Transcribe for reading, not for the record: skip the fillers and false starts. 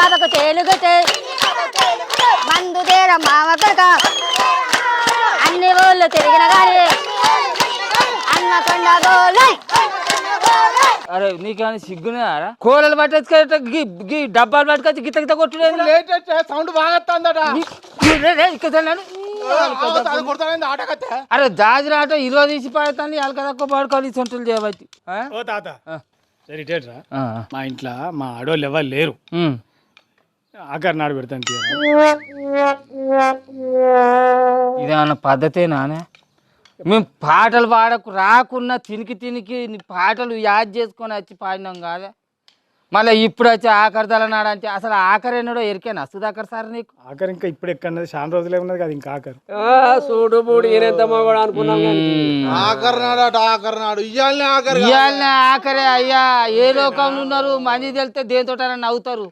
పాపకు తేలుగటే మందు తేర మామ కొడుక అన్ని ఊళ్ళు తిరిగిన గాని అన్నకొండ గోలై. అరే నీకేమైనా సిగ్గునే అరా కోలలు పట్టేసి డబ్బాలు పట్టుకొచ్చి గిత్త గిత్త కొట్టుడు సౌండ్ బాగా వస్తుందట. అరే జాజిరాట ఇరవై తీసి పడతాను అలక తక్కువ పడుకోవాలి సొంటలు చేయబట్టి ఓ తాత సరిటేట్రా మా ఇంట్లో మా ఆడోళ్ళు ఎవరు లేరు. ఆఖరి నాడు పెడతాను ఇదేమన్నా పద్ధతేనానే మేము పాటలు పాడకు రాకున్నా తినికి నీ పాటలు యాద్ చేసుకొని వచ్చి పాడినాం కాదే మళ్ళీ ఇప్పుడు వచ్చి ఆఖరి తలనాడు అంటే అసలు ఆఖరి ఎన్నడో ఎరికేనా సుధాకర్ సార్ నీకు ఆఖరి ఇంకా ఇప్పుడు ఎక్కడన్నది చాలా రోజులే ఉన్నది కదా ఇంకా ఆఖరి చూడు బూడు ఈయనెంతమో కూడా అనుకున్నాం ఇవాళ ఆఖరే అయ్యా ఏ లోకంలో ఉన్నారు మంది తెలితే దేనితోటైనా నవ్వుతారు